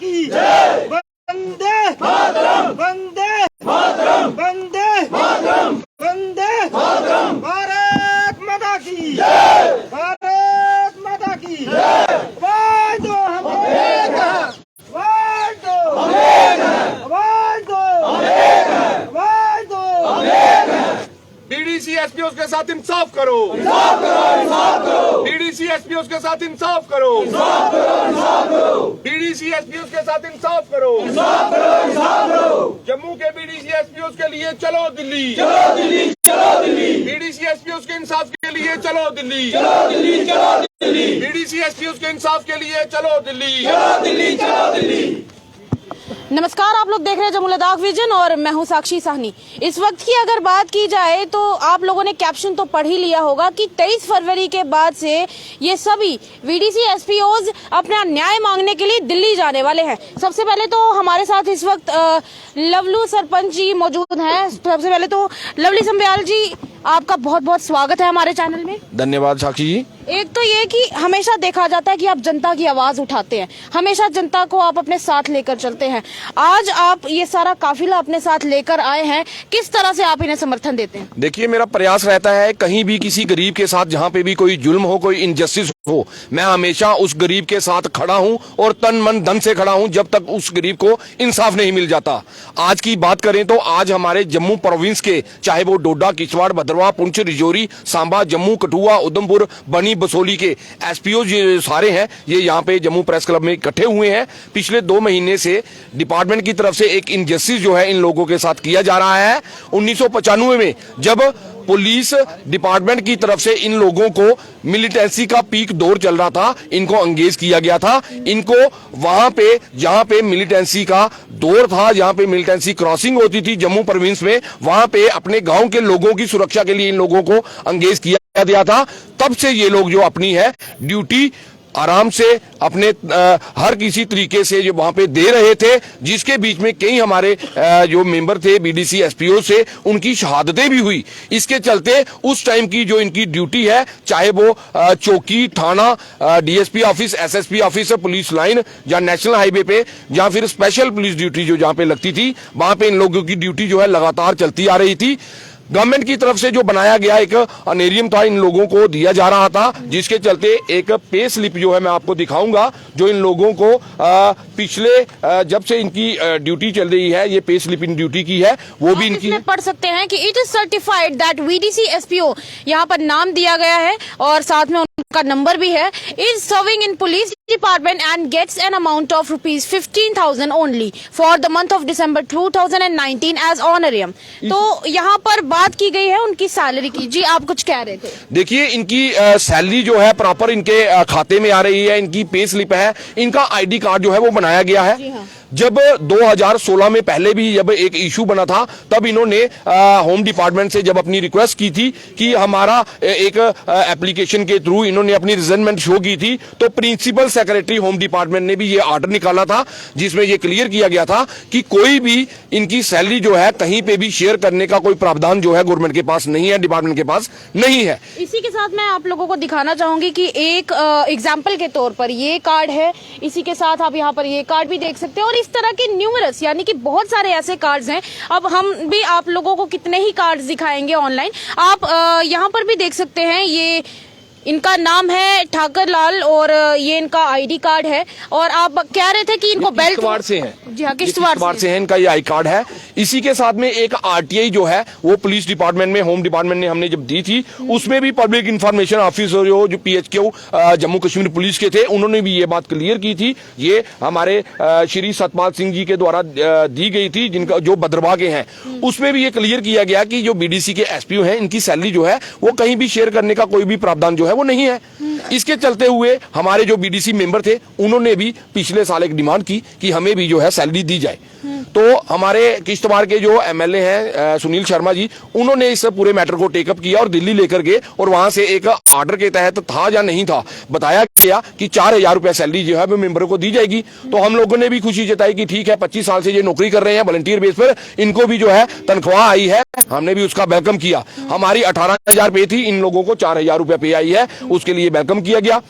की जय। वंदे मातरम, वंदे मातरम, वंदे मातरम, वंदे मातरम। भारत माता की जय, भारत माता की जय। आवाज दो हम एक हैं, आवाज दो हम एक हैं, आवाज दो हम एक हैं, आवाज दो हम एक हैं। बीडीसी एसपीओ के साथ इंसाफ करो, इंसाफ करो, इंसाफ करो। बीडीसी एसपीओ के साथ इंसाफ करो, इंसाफ करो, इंसाफ करो। बीडीसी एसपीओ के साथ इंसाफ करो, इंसाफ करो, इंसाफ करो। जम्मू के बीडीसी एसपीओ के लिए चलो दिल्ली, चलो दिल्ली, चलो दिल्ली। बीडीसी एसपीओ के इंसाफ के लिए चलो दिल्ली, चलो दिल्ली, चलो दिल्ली। बीडीसी एसपीओ के इंसाफ के लिए चलो दिल्ली, चलो दिल्ली, चलो दिल्ली। नमस्कार, आप लोग देख रहे हैं जमुना दाग विजन और मैं हूं साक्षी साहनी। इस वक्त की अगर बात की जाए तो आप लोगों ने कैप्शन तो पढ़ ही लिया होगा कि 23 फरवरी के बाद से ये सभी वीडीसी एसपीओज अपना न्याय मांगने के लिए दिल्ली जाने वाले हैं। सबसे पहले तो हमारे साथ इस वक्त लवलू सरपंच जी मौजूद हैं। सबसे पहले तो लवली संब्याल जी, आपका बहुत बहुत स्वागत है हमारे चैनल में। धन्यवाद साक्षी जी। एक तो ये कि हमेशा देखा जाता है कि आप जनता की आवाज उठाते हैं, हमेशा जनता को आप अपने साथ लेकर चलते हैं। आज आप ये सारा काफिला अपने साथ लेकर आए हैं, किस तरह से आप इन्हें समर्थन देते हैं? देखिए, मेरा प्रयास रहता है कहीं भी किसी गरीब के साथ जहाँ पे भी कोई जुल्म हो, कोई इनजस्टिस हो, मैं हमेशा उस गरीब के साथ खड़ा हूँ और तन मन धन से खड़ा हूँ जब तक उस गरीब को इंसाफ नहीं मिल जाता। आज की बात करें तो आज हमारे जम्मू प्रोविंस के, चाहे वो डोडा, किश्तवाड़, भद्रवाह, पुंछ, राजौरी, सांबा, जम्मू, कठुआ, उधमपुर, बनी, बसोली के एसपीओ सारे हैं, ये यहाँ पे जम्मू प्रेस क्लब में इकट्ठे हुए हैं। पिछले 2 महीने से डिपार्टमेंट की तरफ से एक इनजस्टिस जो है इन लोगों के साथ किया जा रहा है। 1995 में जब पुलिस डिपार्टमेंट की तरफ से इन लोगों को मिलिटेंसी का पीक दौर चल रहा था, इनको एंगेज किया गया था। इनको वहां पे जहां पे मिलिटेंसी का दौर था, जहां पे मिलिटेंसी क्रॉसिंग होती थी जम्मू प्रोविंस में, वहां पे अपने गांव के लोगों की सुरक्षा के लिए इन लोगों को एंगेज किया गया था। तब से ये लोग जो अपनी है ड्यूटी आराम से अपने हर किसी तरीके से जो वहां पे दे रहे थे, जिसके बीच में कई हमारे जो मेंबर थे बीडीसी एसपीओ से, उनकी शहादतें भी हुई। इसके चलते उस टाइम की जो इनकी ड्यूटी है, चाहे वो चौकी, थाना, DSP office, SSP office, police line या नेशनल हाईवे पे या फिर स्पेशल पुलिस ड्यूटी जो जहां पे लगती थी, वहां पे इन लोगों की ड्यूटी जो है लगातार चलती आ रही थी। गवर्नमेंट की तरफ से जो बनाया गया एक अनेरियम था, इन लोगों को दिया जा रहा था, जिसके चलते एक पे स्लिप जो है मैं आपको दिखाऊंगा, जो इन लोगों को पिछले जब से इनकी ड्यूटी चल रही है, ये पे स्लिप इन ड्यूटी की है, वो भी इनकी पढ़ सकते हैं कि it is certified that VDC SPO, यहाँ पर नाम दिया गया है और साथ में उनका नंबर भी है, is serving in police department and gets an amount of ₹15,000 only for the month of December 2019 as honorarium. तो यहाँ पर बात की गई है उनकी सैलरी की। जी, आप कुछ कह रहे थे। देखिए, इनकी सैलरी जो है प्रॉपर इनके खाते में आ रही है, इनकी पे स्लिप है, इनका आईडी कार्ड जो है वो बनाया गया है। जी हाँ। जब 2016 में पहले भी जब एक इशू बना था, तब इन्होंने होम डिपार्टमेंट से जब अपनी रिक्वेस्ट की थी कि हमारा एक एप्लीकेशन के थ्रू इन्होंने अपनी रिजाइनमेंट शो की थी, तो प्रिंसिपल सेक्रेटरी होम डिपार्टमेंट ने भी ये ऑर्डर निकाला था, जिसमें ये क्लियर किया गया था कि कोई भी इनकी सैलरी जो है कहीं पे भी शेयर करने का कोई प्रावधान जो है गवर्नमेंट के पास नहीं है, डिपार्टमेंट के पास नहीं है। इसी के साथ मैं आप लोगों को दिखाना चाहूंगी कि एक एग्जाम्पल के तौर पर ये कार्ड है, इसी के साथ आप यहाँ पर ये कार्ड भी देख सकते हैं और इस तरह के न्यूमरस, यानी कि बहुत सारे ऐसे कार्ड्स हैं। अब हम भी आप लोगों को कितने ही कार्ड्स दिखाएंगे ऑनलाइन। आप यहाँ पर भी देख सकते हैं, ये इनका नाम है ठाकर लाल और ये इनका आईडी कार्ड है। और आप कह रहे थे कि इनको बेल्ट किश्तवाड़ से है। जी हाँ, किश्तवाड़ से है, इनका ये आई कार्ड है। इसी के साथ में एक आरटीआई जो है वो पुलिस डिपार्टमेंट में, होम डिपार्टमेंट ने हमने जब दी थी, उसमें भी पब्लिक इंफॉर्मेशन ऑफिसर जो पीएचक्यू जम्मू कश्मीर पुलिस के थे, उन्होंने भी ये बात क्लियर की थी। ये हमारे श्री सतपाल सिंह जी के द्वारा दी गई थी, जिनका जो भद्रवाह के हैं, उसमें भी ये क्लियर किया गया कि जो बीडीसी के एसपीओ हैं, इनकी सैलरी जो है वो कहीं भी शेयर करने का कोई भी प्रावधान जो है वो नहीं है। इसके चलते हुए हमारे जो बीडीसी मेंबर थे, उन्होंने भी पिछले साल एक डिमांड की कि हमें भी जो है सैलरी दी जाए। तो हमारे किश्तवाड़ के जो एमएलए हैं सुनील शर्मा जी, उन्होंने इस पूरे मैटर को टेकअप किया और दिल्ली लेकर गए और वहां से एक ऑर्डर के तहत था या नहीं था, बताया गया कि 4,000 रुपया सैलरी जो है वो मेंबरों को दी जाएगी। तो हम लोगों ने भी खुशी जताई कि ठीक है, 25 साल से ये नौकरी कर रहे हैं वॉलंटियर बेस पर, इनको भी जो है तनख्वाह आई है, हमने भी उसका वेलकम किया। हमारी 18,000 पे थी, इन लोगों को 4,000 रुपया पे आई है, उसके लिए वेलकम किया गया।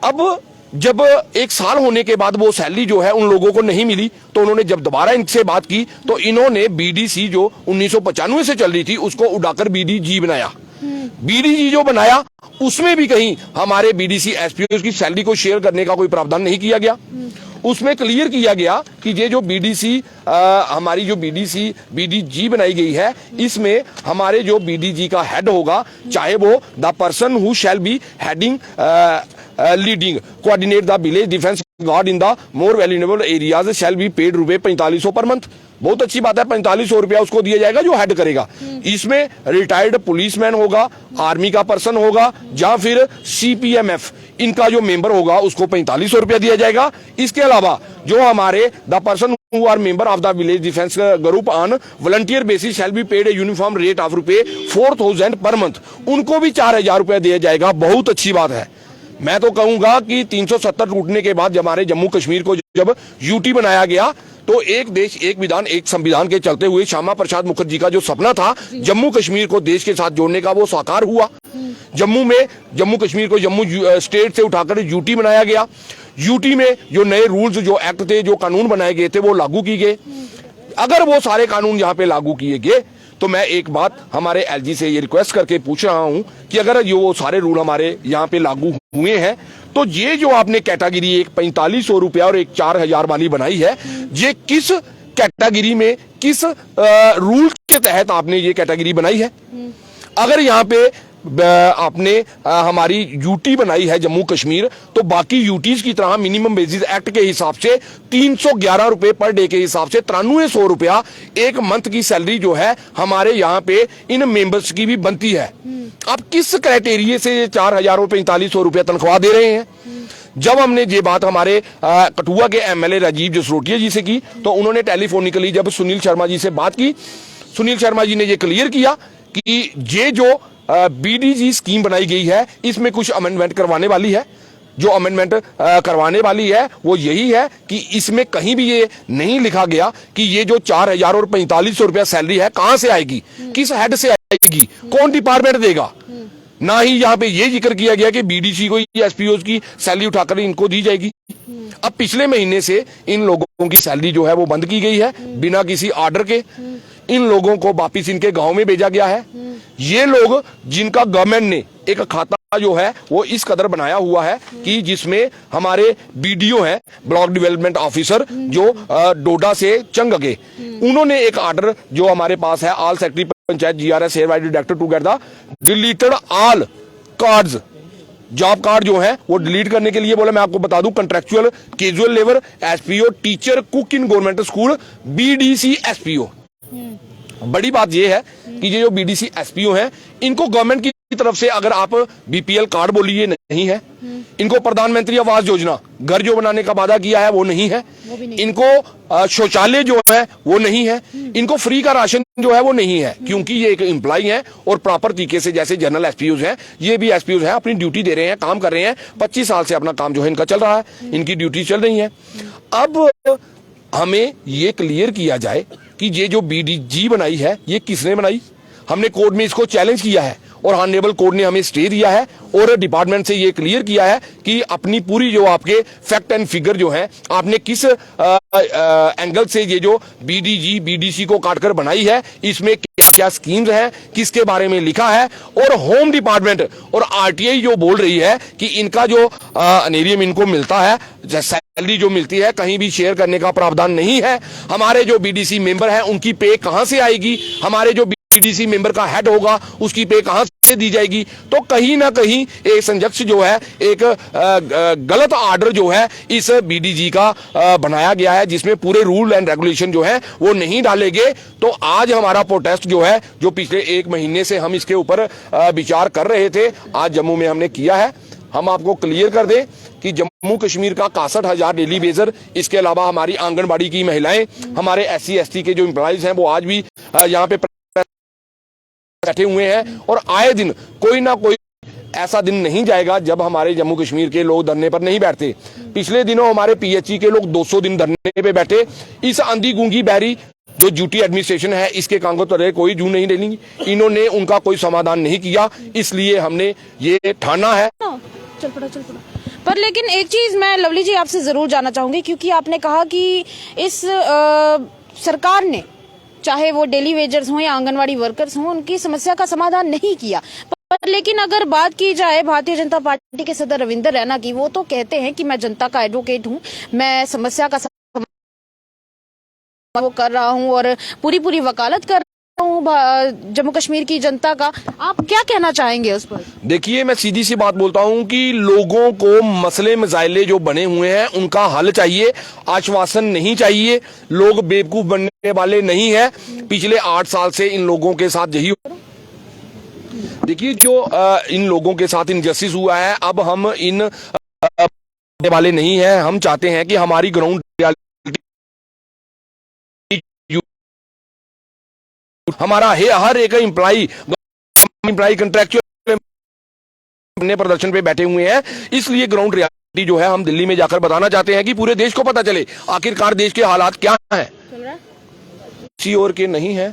अब जब एक साल होने के बाद वो सैलरी जो है उन लोगों को नहीं मिली, तो उन्होंने जब दोबारा इनसे बात की तो इन्होंने बीडीसी जो 1995 से चल रही थी उसको उड़ाकर बीडीजी बनाया। बीडीजी जो बनाया उसमें भी कहीं हमारे बीडीसी एसपीओ की सैलरी को शेयर करने का कोई प्रावधान नहीं किया गया। उसमें क्लियर किया गया कि ये जो बीडीसी हमारी जो बीडीजी बनाई गई है, इसमें हमारे जो बीडीजी का हेड होगा, चाहे वो the person who shall be heading leading coordinate the village defence guard in the more valuable areas shell be paid रुपए 4500 पर मंथ। बहुत अच्छी बात है, 4500 रुपया उसको दिया जाएगा जो हेड करेगा। इसमें रिटायर्ड पुलिसमैन होगा, आर्मी का पर्सन होगा, या फिर सीपीएमएफ इनका जो मेंबर होगा उसको 4500 रुपया दिया जाएगा। इसके अलावा जो हमारे the person who are member of the village defence group on volunteer basis shall be paid a uniform rate of रुपए 4000 पर मंथ, उनको भी 4000 रुपया दिया जाएगा। बहुत अच्छी बात है। मैं तो कहूंगा कि 370 टूटने के बाद हमारे जम्मू कश्मीर को जब यूटी बनाया गया तो एक देश एक विधान एक संविधान के चलते हुए श्यामा प्रसाद मुखर्जी का जो सपना था जम्मू कश्मीर को देश के साथ जोड़ने का, वो साकार हुआ। जम्मू कश्मीर को जम्मू स्टेट से उठाकर यूटी बनाया गया। यूटी में जो नए रूल्स, जो एक्ट थे, जो कानून बनाए गए थे, वो लागू किए गए। अगर वो सारे कानून यहाँ पे लागू किए गए तो मैं एक बात हमारे एलजी से ये रिक्वेस्ट करके पूछ रहा हूं कि अगर ये वो सारे रूल हमारे यहाँ पे लागू हुए हैं तो ये जो आपने कैटेगरी एक 4500 रुपया और एक 4000 वाली बनाई है, ये किस कैटेगरी में, किस रूल के तहत आपने ये कैटेगरी बनाई है? अगर यहाँ पे आपने हमारी यूटी बनाई है जम्मू कश्मीर, तो बाकी यूटीज की तरह मिनिमम वेजेस एक्ट के हिसाब से 311 रुपए पर डे के हिसाब से 9300 रुपया एक मंथ की सैलरी जो है हमारे यहाँ पे इन मेंबर्स की भी बनती है। आप किस क्राइटेरिया से 4000 और 4500 रुपया तनख्वाह दे रहे हैं? जब हमने ये बात हमारे कठुआ के एमएलए राजीव जसरोटिया जी से की तो उन्होंने टेलीफोनिकली जब सुनील शर्मा जी से बात की, सुनील शर्मा जी ने ये क्लियर किया कि ये जो बीडीजी स्कीम बनाई गई है इसमें कुछ अमेंडमेंट करवाने वाली है। जो अमेंडमेंट करवाने वाली है वो यही है कि इसमें कहीं भी ये नहीं लिखा गया कि ये जो 4000 और 4500 रुपया सैलरी है कहां से आएगी, किस हेड से आएगी, कौन डिपार्टमेंट देगा। ना ही यहाँ पे ये जिक्र किया गया कि बीडीसी को एसपीओ की सैलरी उठाकर इनको दी जाएगी। अब पिछले महीने से इन लोगों की सैलरी जो है वो बंद की गई है बिना किसी ऑर्डर के। इन लोगों को वापिस इनके गांव में भेजा गया है। ये लोग जिनका गवर्नमेंट ने एक खाता जो है वो इस कदर बनाया हुआ है कि जिसमें हमारे बीडीओ हैं, ब्लॉक डेवलपमेंट ऑफिसर, जो डोडा से चंगगे, उन्होंने एक ऑर्डर जो हमारे पास है all secretary panchayat GRS here director to get the deleted all cards, job card जो है वो डिलीट करने के लिए बोला। मैं आपको बता दूं, contractual, casual labour, SPO, teacher, cook in government school, BDC SPO. बड़ी बात यह है कि ये जो बीडीसी एसपीओ हैं इनको गवर्नमेंट की तरफ से अगर आप बीपीएल कार्ड बोलिए नहीं है, इनको प्रधानमंत्री आवास योजना घर जो बनाने का वादा किया है वो नहीं है, इनको शौचालय जो है वो नहीं है, इनको फ्री का राशन जो है वो नहीं है, क्योंकि ये एक एम्प्लॉय है और प्रॉपर तरीके से जैसे जनरल एसपीओज हैं ये भी एसपीओज हैं, अपनी ड्यूटी दे रहे हैं, काम कर रहे हैं। 25 साल से अपना काम जो है इनका चल रहा है, इनकी ड्यूटी चल रही है। अब हमें ये क्लियर किया जाए कि ये जो बीडीजी बनाई है ये किसने बनाई। हमने कोर्ट में इसको चैलेंज किया है और ऑनरेबल कोर्ट ने हमें स्टे दिया है और डिपार्टमेंट से ये क्लियर किया है कि अपनी पूरी जो आपके फैक्ट एंड फिगर जो है आपने किस एंगल से ये जो बीडीजी बीडीसी को काटकर बनाई है, इसमें क्या स्कीम्स हैं, किसके बारे में लिखा है। और होम डिपार्टमेंट और आरटीआई जो बोल रही है कि इनका जो अनेरियम इनको मिलता है, सैलरी जो मिलती है, कहीं भी शेयर करने का प्रावधान नहीं है। हमारे जो बीडीसी मेंबर हैं उनकी पे कहां से आएगी, हमारे जो बीडीसी मेंबर का हेड होगा उसकी पे कहां से दी जाएगी। तो कहीं ना कहीं एक संजक्ष जो है, एक गलत ऑर्डर जो है इस बीडीजी का बनाया गया है, जिसमें पूरे रूल एंड रेगुलेशन जो है वो नहीं डाले गए। तो आज हमारा प्रोटेस्ट जो है, जो पिछले 1 महीने से हम इसके ऊपर विचार कर रहे थे, आज जम्मू में हमने किया है। हम आपको क्लियर कर दें कि जम्मू कश्मीर का 61,000 डेली बेजर, इसके अलावा हमारी आंगनबाड़ी की महिलाएं, हमारे एससी एसटी के जो एम्प्लॉइज हैं वो आज भी यहाँ पे बैठे हुए हैं। और आए दिन कोई ना कोई ऐसा दिन नहीं जाएगा जब हमारे जम्मू कश्मीर के लोग धरने पर नहीं बैठते। पिछले दिनों हमारे पीएचई के लोग 200 दिन धरने पे बैठे। इस अंधी गूंगी बैरी जो ड्यूटी एडमिनिस्ट्रेशन है इसके कांगो तरह कोई जू नहीं लेनी, इन्होंने उनका कोई समाधान नहीं किया, इसलिए हमने ये ठाना है। चल पड़ा पर लेकिन एक चीज मैं लवली जी आपसे जरूर जानना चाहूंगी, क्योंकि आपने कहा कि इस सरकार ने, चाहे वो डेली वेजर्स हों या आंगनवाड़ी वर्कर्स हों, उनकी समस्या का समाधान नहीं किया। पर लेकिन अगर बात की जाए भारतीय जनता पार्टी के सदर रविंदर रैना की, वो तो कहते हैं कि मैं जनता का एडवोकेट हूं, मैं समस्या का वो कर रहा हूं और पूरी वकालत कर रहा हूं जम्मू कश्मीर की जनता का। आप क्या कहना चाहेंगे उस पर? देखिए, मैं सीधी सी बात बोलता हूं कि लोगों को मसले मसाइले जो बने हुए हैं उनका हल चाहिए, आश्वासन नहीं चाहिए। लोग बेवकूफ बनने वाले नहीं है। पिछले 8 साल से इन लोगों के साथ यही, देखिए जो इन लोगों के साथ इनजस्टिस हुआ है, अब हम इन वाले नहीं है। हम चाहते हैं कि हमारी ग्राउंड हमारा हर एक एम्प्लॉय कंट्रैक्चुअल अपने प्रदर्शन पे बैठे हुए हैं। इसलिए ग्राउंड रियलिटी जो है हम दिल्ली में जाकर बताना चाहते हैं कि पूरे देश को पता चले आखिरकार देश के हालात क्या हैं। किसी और के नहीं है।